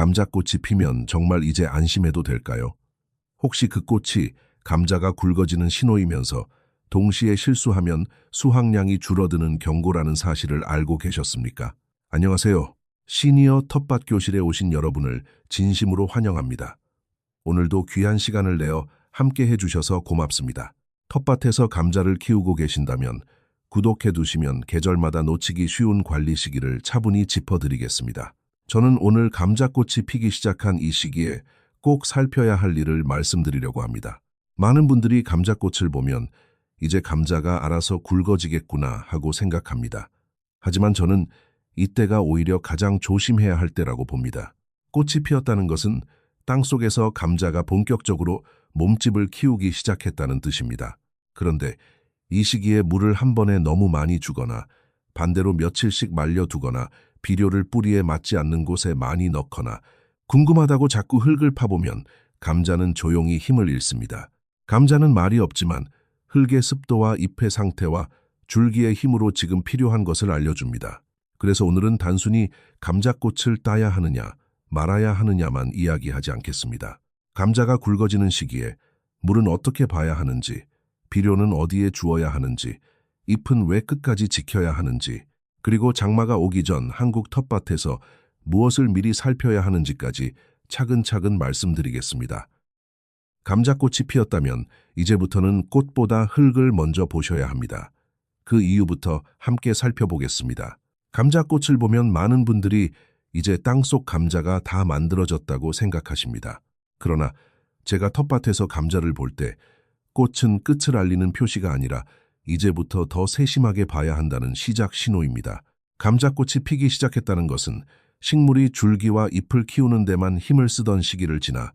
감자꽃이 피면 정말 이제 안심해도 될까요? 혹시 그 꽃이 감자가 굵어지는 신호이면서 동시에 실수하면 수확량이 줄어드는 경고라는 사실을 알고 계셨습니까? 안녕하세요. 시니어 텃밭 교실에 오신 여러분을 진심으로 환영합니다. 오늘도 귀한 시간을 내어 함께 해주셔서 고맙습니다. 텃밭에서 감자를 키우고 계신다면 구독해 두시면 계절마다 놓치기 쉬운 관리 시기를 차분히 짚어드리겠습니다. 저는 오늘 감자꽃이 피기 시작한 이 시기에 꼭 살펴야 할 일을 말씀드리려고 합니다. 많은 분들이 감자꽃을 보면 이제 감자가 알아서 굵어지겠구나 하고 생각합니다. 하지만 저는 이때가 오히려 가장 조심해야 할 때라고 봅니다. 꽃이 피었다는 것은 땅속에서 감자가 본격적으로 몸집을 키우기 시작했다는 뜻입니다. 그런데 이 시기에 물을 한 번에 너무 많이 주거나 반대로 며칠씩 말려두거나 비료를 뿌리에 맞지 않는 곳에 많이 넣거나 궁금하다고 자꾸 흙을 파보면 감자는 조용히 힘을 잃습니다. 감자는 말이 없지만 흙의 습도와 잎의 상태와 줄기의 힘으로 지금 필요한 것을 알려줍니다. 그래서 오늘은 단순히 감자꽃을 따야 하느냐 말아야 하느냐만 이야기하지 않겠습니다. 감자가 굵어지는 시기에 물은 어떻게 봐야 하는지, 비료는 어디에 주어야 하는지, 잎은 왜 끝까지 지켜야 하는지, 그리고 장마가 오기 전 한국 텃밭에서 무엇을 미리 살펴야 하는지까지 차근차근 말씀드리겠습니다. 감자꽃이 피었다면 이제부터는 꽃보다 흙을 먼저 보셔야 합니다. 그 이유부터 함께 살펴보겠습니다. 감자꽃을 보면 많은 분들이 이제 땅속 감자가 다 만들어졌다고 생각하십니다. 그러나 제가 텃밭에서 감자를 볼 때 꽃은 끝을 알리는 표시가 아니라 이제부터 더 세심하게 봐야 한다는 시작 신호입니다. 감자꽃이 피기 시작했다는 것은 식물이 줄기와 잎을 키우는 데만 힘을 쓰던 시기를 지나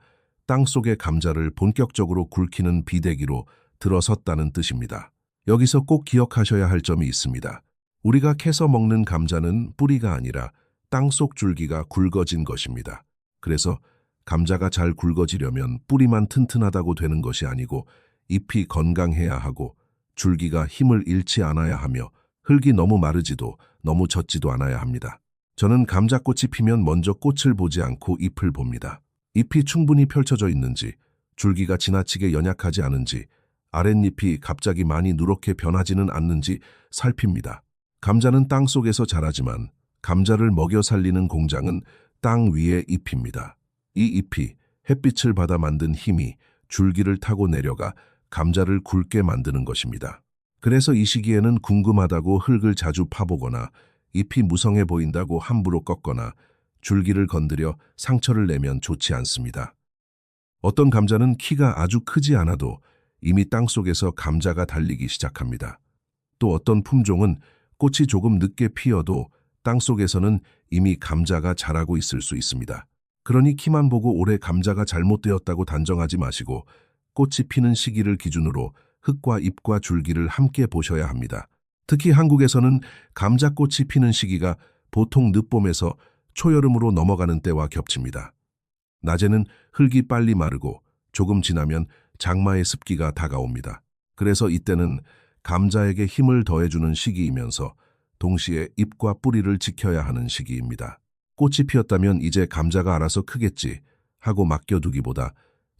땅속의 감자를 본격적으로 굵히는 비대기로 들어섰다는 뜻입니다. 여기서 꼭 기억하셔야 할 점이 있습니다. 우리가 캐서 먹는 감자는 뿌리가 아니라 땅속 줄기가 굵어진 것입니다. 그래서 감자가 잘 굵어지려면 뿌리만 튼튼하다고 되는 것이 아니고 잎이 건강해야 하고 줄기가 힘을 잃지 않아야 하며 흙이 너무 마르지도 너무 젖지도 않아야 합니다. 저는 감자꽃이 피면 먼저 꽃을 보지 않고 잎을 봅니다. 잎이 충분히 펼쳐져 있는지, 줄기가 지나치게 연약하지 않은지, 아랫잎이 갑자기 많이 누렇게 변하지는 않는지 살핍니다. 감자는 땅 속에서 자라지만 감자를 먹여 살리는 공장은 땅 위의 잎입니다. 이 잎이 햇빛을 받아 만든 힘이 줄기를 타고 내려가 감자를 굵게 만드는 것입니다. 그래서 이 시기에는 궁금하다고 흙을 자주 파보거나 잎이 무성해 보인다고 함부로 꺾거나 줄기를 건드려 상처를 내면 좋지 않습니다. 어떤 감자는 키가 아주 크지 않아도 이미 땅속에서 감자가 달리기 시작합니다. 또 어떤 품종은 꽃이 조금 늦게 피어도 땅속에서는 이미 감자가 자라고 있을 수 있습니다. 그러니 키만 보고 올해 감자가 잘못되었다고 단정하지 마시고 꽃이 피는 시기를 기준으로 흙과 잎과 줄기를 함께 보셔야 합니다. 특히 한국에서는 감자꽃이 피는 시기가 보통 늦봄에서 초여름으로 넘어가는 때와 겹칩니다. 낮에는 흙이 빨리 마르고 조금 지나면 장마의 습기가 다가옵니다. 그래서 이때는 감자에게 힘을 더해주는 시기이면서 동시에 잎과 뿌리를 지켜야 하는 시기입니다. 꽃이 피었다면 이제 감자가 알아서 크겠지 하고 맡겨두기보다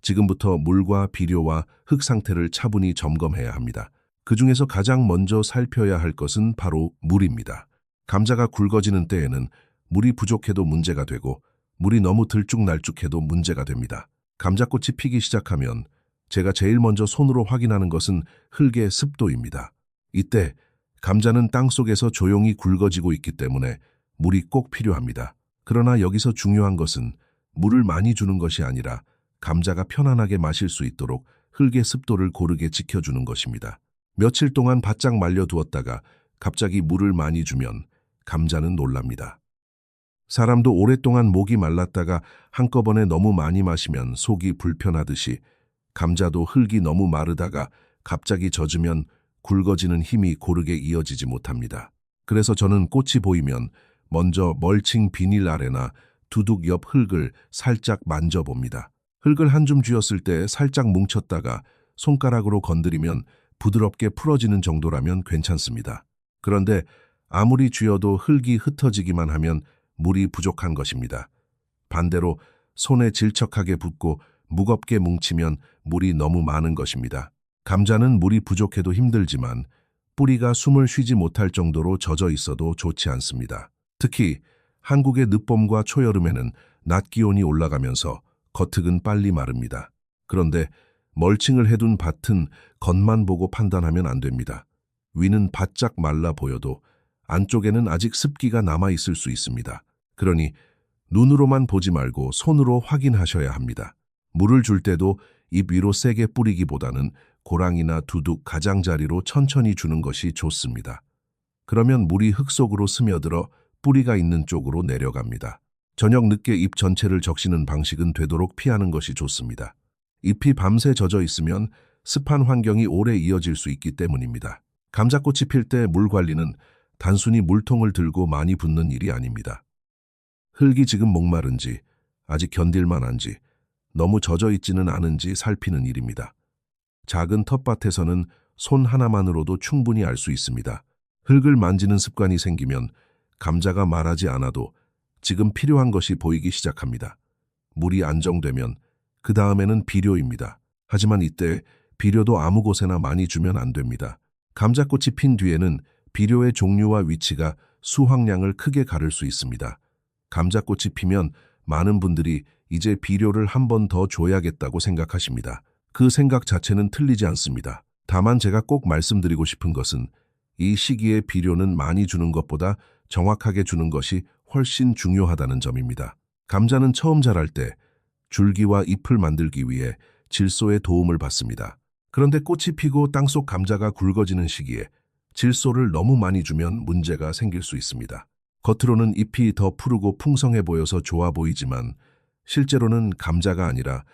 지금부터 물과 비료와 흙 상태를 차분히 점검해야 합니다. 그 중에서 가장 먼저 살펴야 할 것은 바로 물입니다. 감자가 굵어지는 때에는 물이 부족해도 문제가 되고 물이 너무 들쭉날쭉해도 문제가 됩니다. 감자꽃이 피기 시작하면 제가 제일 먼저 손으로 확인하는 것은 흙의 습도입니다. 이때 감자는 땅속에서 조용히 굵어지고 있기 때문에 물이 꼭 필요합니다. 그러나 여기서 중요한 것은 물을 많이 주는 것이 아니라 감자가 편안하게 마실 수 있도록 흙의 습도를 고르게 지켜주는 것입니다. 며칠 동안 바짝 말려두었다가 갑자기 물을 많이 주면 감자는 놀랍니다. 사람도 오랫동안 목이 말랐다가 한꺼번에 너무 많이 마시면 속이 불편하듯이 감자도 흙이 너무 마르다가 갑자기 젖으면 굵어지는 힘이 고르게 이어지지 못합니다. 그래서 저는 꽃이 보이면 먼저 멀칭 비닐 아래나 두둑 옆 흙을 살짝 만져봅니다. 흙을 한 줌 쥐었을 때 살짝 뭉쳤다가 손가락으로 건드리면 부드럽게 풀어지는 정도라면 괜찮습니다. 그런데 아무리 쥐어도 흙이 흩어지기만 하면 물이 부족한 것입니다. 반대로 손에 질척하게 붙고 무겁게 뭉치면 물이 너무 많은 것입니다. 감자는 물이 부족해도 힘들지만 뿌리가 숨을 쉬지 못할 정도로 젖어 있어도 좋지 않습니다. 특히 한국의 늦봄과 초여름에는 낮 기온이 올라가면서 겉흙은 빨리 마릅니다. 그런데 멀칭을 해둔 밭은 겉만 보고 판단하면 안 됩니다. 위는 바짝 말라 보여도 안쪽에는 아직 습기가 남아 있을 수 있습니다. 그러니 눈으로만 보지 말고 손으로 확인하셔야 합니다. 물을 줄 때도 잎 위로 세게 뿌리기보다는 고랑이나 두둑, 가장자리로 천천히 주는 것이 좋습니다. 그러면 물이 흙 속으로 스며들어 뿌리가 있는 쪽으로 내려갑니다. 저녁 늦게 잎 전체를 적시는 방식은 되도록 피하는 것이 좋습니다. 잎이 밤새 젖어 있으면 습한 환경이 오래 이어질 수 있기 때문입니다. 감자꽃이 필 때 물 관리는 단순히 물통을 들고 많이 붓는 일이 아닙니다. 흙이 지금 목마른지, 아직 견딜만한지, 너무 젖어 있지는 않은지 살피는 일입니다. 작은 텃밭에서는 손 하나만으로도 충분히 알 수 있습니다. 흙을 만지는 습관이 생기면 감자가 말하지 않아도 지금 필요한 것이 보이기 시작합니다. 물이 안정되면 그 다음에는 비료입니다. 하지만 이때 비료도 아무 곳에나 많이 주면 안 됩니다. 감자꽃이 핀 뒤에는 비료의 종류와 위치가 수확량을 크게 가를 수 있습니다. 감자꽃이 피면 많은 분들이 이제 비료를 한 번 더 줘야겠다고 생각하십니다. 그 생각 자체는 틀리지 않습니다. 다만 제가 꼭 말씀드리고 싶은 것은 이 시기에 비료는 많이 주는 것보다 정확하게 주는 것이 훨씬 중요하다는 점입니다. 감자는 처음 자랄 때 줄기와 잎을 만들기 위해 질소의 도움을 받습니다. 그런데 꽃이 피고 땅속 감자가 굵어지는 시기에 질소를 너무 많이 주면 문제가 생길 수 있습니다. 겉으로는 잎이 더 푸르고 풍성해 보여서 좋아 보이지만 실제로는 감자가 아니라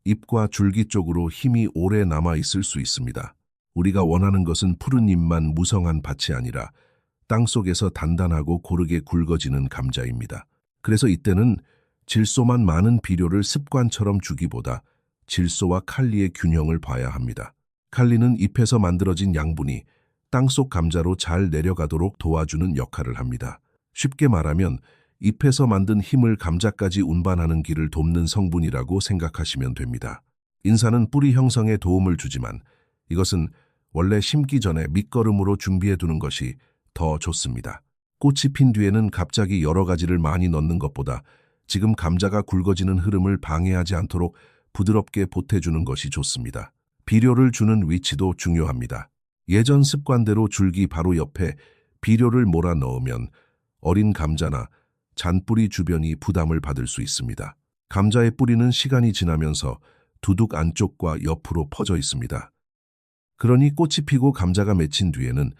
잎과 줄기 쪽으로 힘이 오래 남아 있을 수 있습니다. 우리가 원하는 것은 푸른 잎만 무성한 밭이 아니라 땅속에서 단단하고 고르게 굵어지는 감자입니다. 그래서 이때는 질소만 많은 비료를 습관처럼 주기보다 질소와 칼리의 균형을 봐야 합니다. 칼리는 잎에서 만들어진 양분이 땅속 감자로 잘 내려가도록 도와주는 역할을 합니다. 쉽게 말하면 잎에서 만든 힘을 감자까지 운반하는 길을 돕는 성분이라고 생각하시면 됩니다. 인산은 뿌리 형성에 도움을 주지만 이것은 원래 심기 전에 밑거름으로 준비해 두는 것이 더 좋습니다. 꽃이 핀 뒤에는 갑자기 여러 가지를 많이 넣는 것보다 지금 감자가 굵어지는 흐름을 방해하지 않도록 부드럽게 보태주는 것이 좋습니다. 비료를 주는 위치도 중요합니다. 예전 습관대로 줄기 바로 옆에 비료를 몰아 넣으면 어린 감자나 잔뿌리 주변이 부담을 받을 수 있습니다. 감자의 뿌리는 시간이 지나면서 두둑 안쪽과 옆으로 퍼져 있습니다. 그러니 꽃이 피고 감자가 맺힌 뒤에는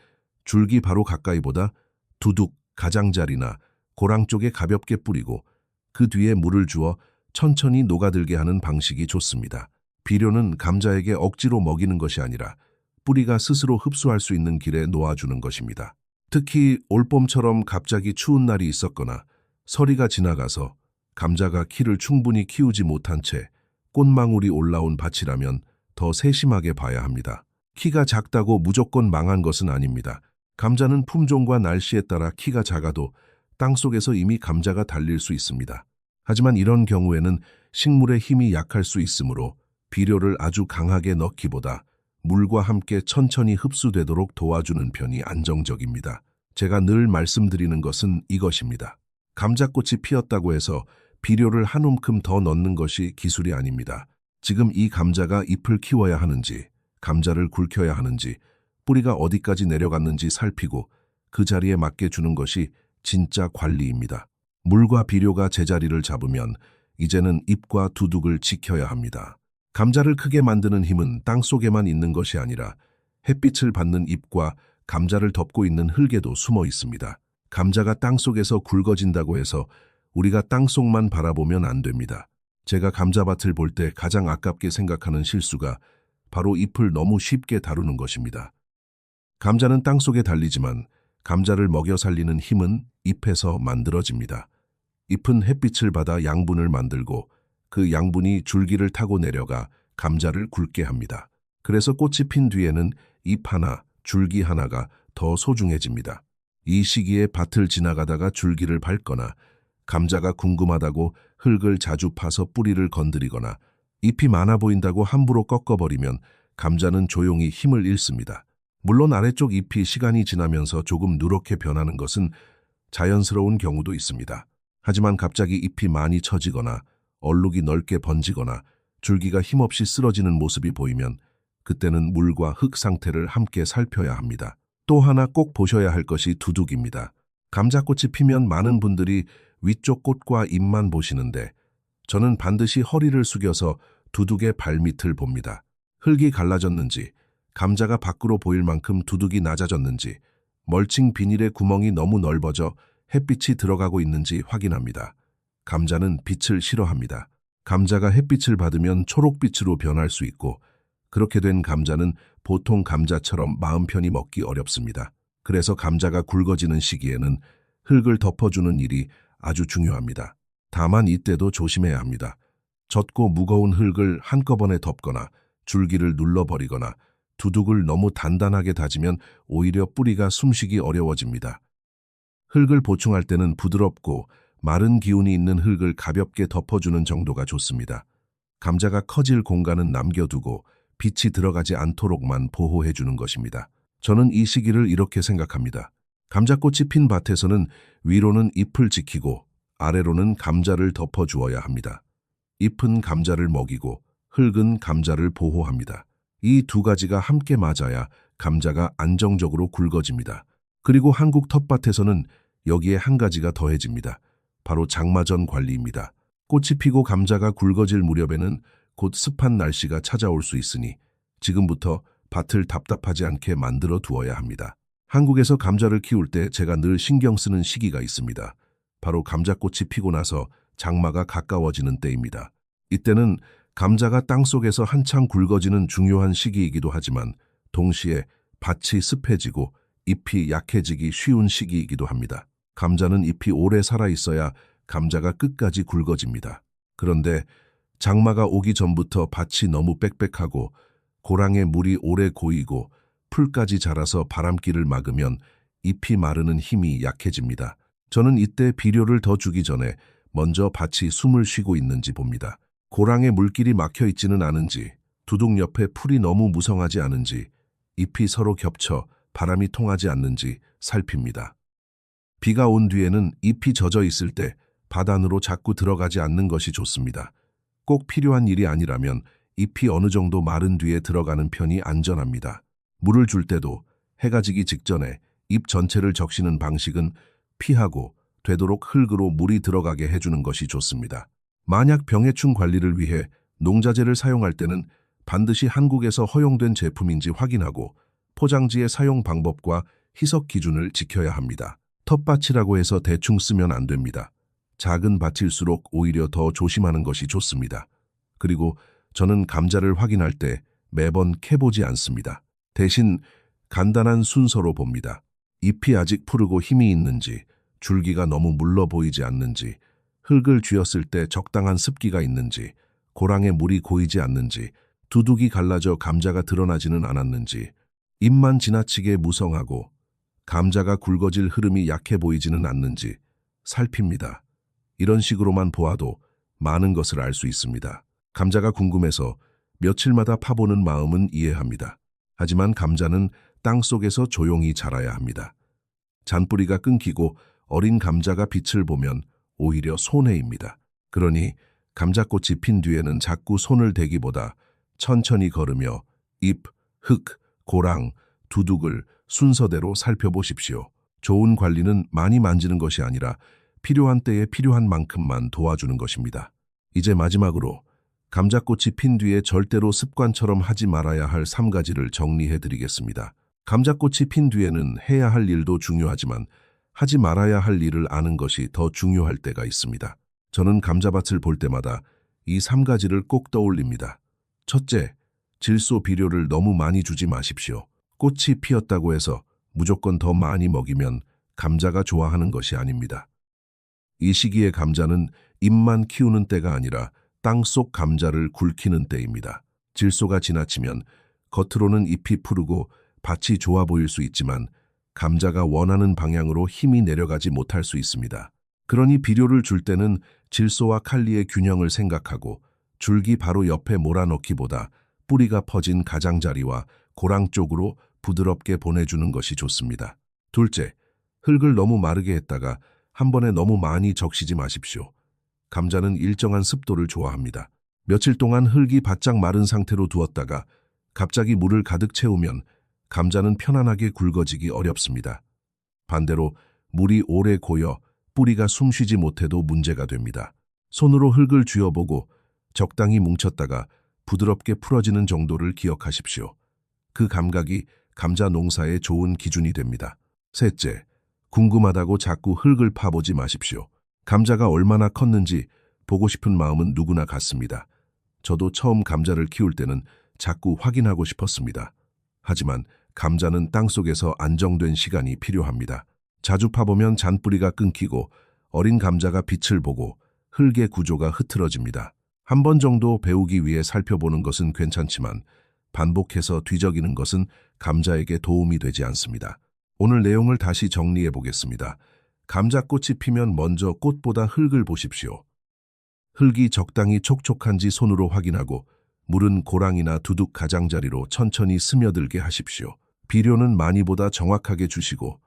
줄기 바로 가까이보다 두둑, 가장자리나 고랑 쪽에 가볍게 뿌리고 그 뒤에 물을 주어 천천히 녹아들게 하는 방식이 좋습니다. 비료는 감자에게 억지로 먹이는 것이 아니라 뿌리가 스스로 흡수할 수 있는 길에 놓아주는 것입니다. 특히 올봄처럼 갑자기 추운 날이 있었거나 서리가 지나가서 감자가 키를 충분히 키우지 못한 채 꽃망울이 올라온 밭이라면 더 세심하게 봐야 합니다. 키가 작다고 무조건 망한 것은 아닙니다. 감자는 품종과 날씨에 따라 키가 작아도 땅속에서 이미 감자가 달릴 수 있습니다. 하지만 이런 경우에는 식물의 힘이 약할 수 있으므로 비료를 아주 강하게 넣기보다 물과 함께 천천히 흡수되도록 도와주는 편이 안정적입니다. 제가 늘 말씀드리는 것은 이것입니다. 감자꽃이 피었다고 해서 비료를 한 움큼 더 넣는 것이 기술이 아닙니다. 지금 이 감자가 잎을 키워야 하는지, 감자를 굵혀야 하는지, 뿌리가 어디까지 내려갔는지 살피고 그 자리에 맞게 주는 것이 진짜 관리입니다. 물과 비료가 제자리를 잡으면 이제는 잎과 두둑을 지켜야 합니다. 감자를 크게 만드는 힘은 땅속에만 있는 것이 아니라 햇빛을 받는 잎과 감자를 덮고 있는 흙에도 숨어 있습니다. 감자가 땅속에서 굵어진다고 해서 우리가 땅속만 바라보면 안 됩니다. 제가 감자밭을 볼 때 가장 아깝게 생각하는 실수가 바로 잎을 너무 쉽게 다루는 것입니다. 감자는 땅속에 달리지만 감자를 먹여 살리는 힘은 잎에서 만들어집니다. 잎은 햇빛을 받아 양분을 만들고 그 양분이 줄기를 타고 내려가 감자를 굵게 합니다. 그래서 꽃이 핀 뒤에는 잎 하나, 줄기 하나가 더 소중해집니다. 이 시기에 밭을 지나가다가 줄기를 밟거나 감자가 궁금하다고 흙을 자주 파서 뿌리를 건드리거나 잎이 많아 보인다고 함부로 꺾어버리면 감자는 조용히 힘을 잃습니다. 물론 아래쪽 잎이 시간이 지나면서 조금 누렇게 변하는 것은 자연스러운 경우도 있습니다. 하지만 갑자기 잎이 많이 처지거나 얼룩이 넓게 번지거나 줄기가 힘없이 쓰러지는 모습이 보이면 그때는 물과 흙 상태를 함께 살펴야 합니다. 또 하나 꼭 보셔야 할 것이 두둑입니다. 감자꽃이 피면 많은 분들이 위쪽 꽃과 잎만 보시는데 저는 반드시 허리를 숙여서 두둑의 발밑을 봅니다. 흙이 갈라졌는지, 감자가 밖으로 보일 만큼 두둑이 낮아졌는지, 멀칭 비닐의 구멍이 너무 넓어져 햇빛이 들어가고 있는지 확인합니다. 감자는 빛을 싫어합니다. 감자가 햇빛을 받으면 초록빛으로 변할 수 있고 그렇게 된 감자는 보통 감자처럼 마음 편히 먹기 어렵습니다. 그래서 감자가 굵어지는 시기에는 흙을 덮어주는 일이 아주 중요합니다. 다만 이때도 조심해야 합니다. 젖고 무거운 흙을 한꺼번에 덮거나 줄기를 눌러버리거나 두둑을 너무 단단하게 다지면 오히려 뿌리가 숨쉬기 어려워집니다. 흙을 보충할 때는 부드럽고 마른 기운이 있는 흙을 가볍게 덮어주는 정도가 좋습니다. 감자가 커질 공간은 남겨두고 빛이 들어가지 않도록만 보호해주는 것입니다. 저는 이 시기를 이렇게 생각합니다. 감자꽃이 핀 밭에서는 위로는 잎을 지키고 아래로는 감자를 덮어주어야 합니다. 잎은 감자를 먹이고 흙은 감자를 보호합니다. 이 두 가지가 함께 맞아야 감자가 안정적으로 굵어집니다. 그리고 한국 텃밭에서는 여기에 한 가지가 더해집니다. 바로 장마전 관리입니다. 꽃이 피고 감자가 굵어질 무렵에는 곧 습한 날씨가 찾아올 수 있으니 지금부터 밭을 답답하지 않게 만들어 두어야 합니다. 한국에서 감자를 키울 때 제가 늘 신경 쓰는 시기가 있습니다. 바로 감자꽃이 피고 나서 장마가 가까워지는 때입니다. 이때는 감자가 땅속에서 한창 굵어지는 중요한 시기이기도 하지만 동시에 밭이 습해지고 잎이 약해지기 쉬운 시기이기도 합니다. 감자는 잎이 오래 살아있어야 감자가 끝까지 굵어집니다. 그런데 장마가 오기 전부터 밭이 너무 빽빽하고 고랑에 물이 오래 고이고 풀까지 자라서 바람길을 막으면 잎이 마르는 힘이 약해집니다. 저는 이때 비료를 더 주기 전에 먼저 밭이 숨을 쉬고 있는지 봅니다. 고랑에 물길이 막혀 있지는 않은지, 두둑 옆에 풀이 너무 무성하지 않은지, 잎이 서로 겹쳐 바람이 통하지 않는지 살핍니다. 비가 온 뒤에는 잎이 젖어 있을 때 밭 안으로 자꾸 들어가지 않는 것이 좋습니다. 꼭 필요한 일이 아니라면 잎이 어느 정도 마른 뒤에 들어가는 편이 안전합니다. 물을 줄 때도 해가 지기 직전에 잎 전체를 적시는 방식은 피하고 되도록 흙으로 물이 들어가게 해주는 것이 좋습니다. 만약 병해충 관리를 위해 농자재를 사용할 때는 반드시 한국에서 허용된 제품인지 확인하고 포장지의 사용 방법과 희석 기준을 지켜야 합니다. 텃밭이라고 해서 대충 쓰면 안 됩니다. 작은 밭일수록 오히려 더 조심하는 것이 좋습니다. 그리고 저는 감자를 확인할 때 매번 캐보지 않습니다. 대신 간단한 순서로 봅니다. 잎이 아직 푸르고 힘이 있는지, 줄기가 너무 물러 보이지 않는지, 흙을 쥐었을 때 적당한 습기가 있는지, 고랑에 물이 고이지 않는지, 두둑이 갈라져 감자가 드러나지는 않았는지, 잎만 지나치게 무성하고 감자가 굵어질 흐름이 약해 보이지는 않는지 살핍니다. 이런 식으로만 보아도 많은 것을 알 수 있습니다. 감자가 궁금해서 며칠마다 파보는 마음은 이해합니다. 하지만 감자는 땅속에서 조용히 자라야 합니다. 잔뿌리가 끊기고 어린 감자가 빛을 보면 오히려 손해입니다. 그러니 감자꽃이 핀 뒤에는 자꾸 손을 대기보다 천천히 걸으며 잎, 흙, 고랑, 두둑을 순서대로 살펴보십시오. 좋은 관리는 많이 만지는 것이 아니라 필요한 때에 필요한 만큼만 도와주는 것입니다. 이제 마지막으로 감자꽃이 핀 뒤에 절대로 습관처럼 하지 말아야 할 3가지를 정리해 드리겠습니다. 감자꽃이 핀 뒤에는 해야 할 일도 중요하지만 하지 말아야 할 일을 아는 것이 더 중요할 때가 있습니다. 저는 감자밭을 볼 때마다 이 3가지를 꼭 떠올립니다. 첫째, 질소 비료를 너무 많이 주지 마십시오. 꽃이 피었다고 해서 무조건 더 많이 먹이면 감자가 좋아하는 것이 아닙니다. 이 시기에 감자는 잎만 키우는 때가 아니라 땅속 감자를 굵히는 때입니다. 질소가 지나치면 겉으로는 잎이 푸르고 밭이 좋아 보일 수 있지만 감자가 원하는 방향으로 힘이 내려가지 못할 수 있습니다. 그러니 비료를 줄 때는 질소와 칼리의 균형을 생각하고 줄기 바로 옆에 몰아넣기보다 뿌리가 퍼진 가장자리와 고랑 쪽으로 부드럽게 보내주는 것이 좋습니다. 둘째, 흙을 너무 마르게 했다가 한 번에 너무 많이 적시지 마십시오. 감자는 일정한 습도를 좋아합니다. 며칠 동안 흙이 바짝 마른 상태로 두었다가 갑자기 물을 가득 채우면 감자는 편안하게 굵어지기 어렵습니다. 반대로 물이 오래 고여 뿌리가 숨쉬지 못해도 문제가 됩니다. 손으로 흙을 쥐어보고 적당히 뭉쳤다가 부드럽게 풀어지는 정도를 기억하십시오. 그 감각이 감자 농사의 좋은 기준이 됩니다. 셋째, 궁금하다고 자꾸 흙을 파보지 마십시오. 감자가 얼마나 컸는지 보고 싶은 마음은 누구나 같습니다. 저도 처음 감자를 키울 때는 자꾸 확인하고 싶었습니다. 하지만 감자는 땅속에서 안정된 시간이 필요합니다. 자주 파보면 잔뿌리가 끊기고 어린 감자가 빛을 보고 흙의 구조가 흐트러집니다. 한 번 정도 배우기 위해 살펴보는 것은 괜찮지만 반복해서 뒤적이는 것은 감자에게 도움이 되지 않습니다. 오늘 내용을 다시 정리해 보겠습니다. 감자꽃이 피면 먼저 꽃보다 흙을 보십시오. 흙이 적당히 촉촉한지 손으로 확인하고 물은 고랑이나 두둑 가장자리로 천천히 스며들게 하십시오. 비료는 많이보다 정확하게 주시고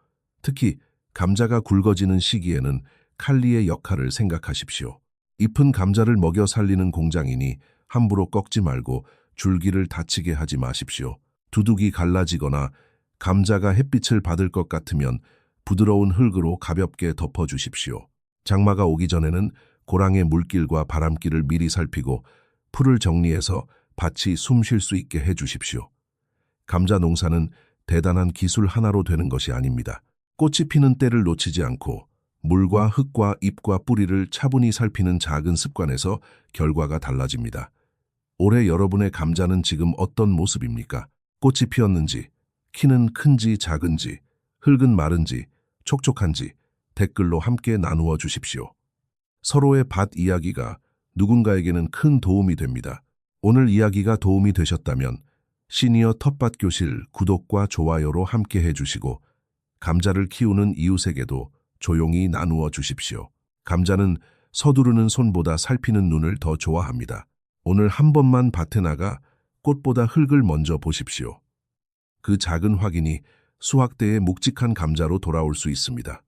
특히 감자가 굵어지는 시기에는 칼리의 역할을 생각하십시오. 잎은 감자를 먹여 살리는 공장이니 함부로 꺾지 말고 줄기를 다치게 하지 마십시오. 두둑이 갈라지거나 감자가 햇빛을 받을 것 같으면 부드러운 흙으로 가볍게 덮어주십시오. 장마가 오기 전에는 고랑의 물길과 바람길을 미리 살피고 풀을 정리해서 밭이 숨 쉴 수 있게 해주십시오. 감자 농사는 대단한 기술 하나로 되는 것이 아닙니다. 꽃이 피는 때를 놓치지 않고 물과 흙과 잎과 뿌리를 차분히 살피는 작은 습관에서 결과가 달라집니다. 올해 여러분의 감자는 지금 어떤 모습입니까? 꽃이 피었는지, 키는 큰지 작은지, 흙은 마른지, 촉촉한지 댓글로 함께 나누어 주십시오. 서로의 밭 이야기가 누군가에게는 큰 도움이 됩니다. 오늘 이야기가 도움이 되셨다면 시니어 텃밭 교실 구독과 좋아요로 함께 해주시고 감자를 키우는 이웃에게도 조용히 나누어 주십시오. 감자는 서두르는 손보다 살피는 눈을 더 좋아합니다. 오늘 한 번만 밭에 나가 꽃보다 흙을 먼저 보십시오. 그 작은 확인이 수확 때의 묵직한 감자로 돌아올 수 있습니다.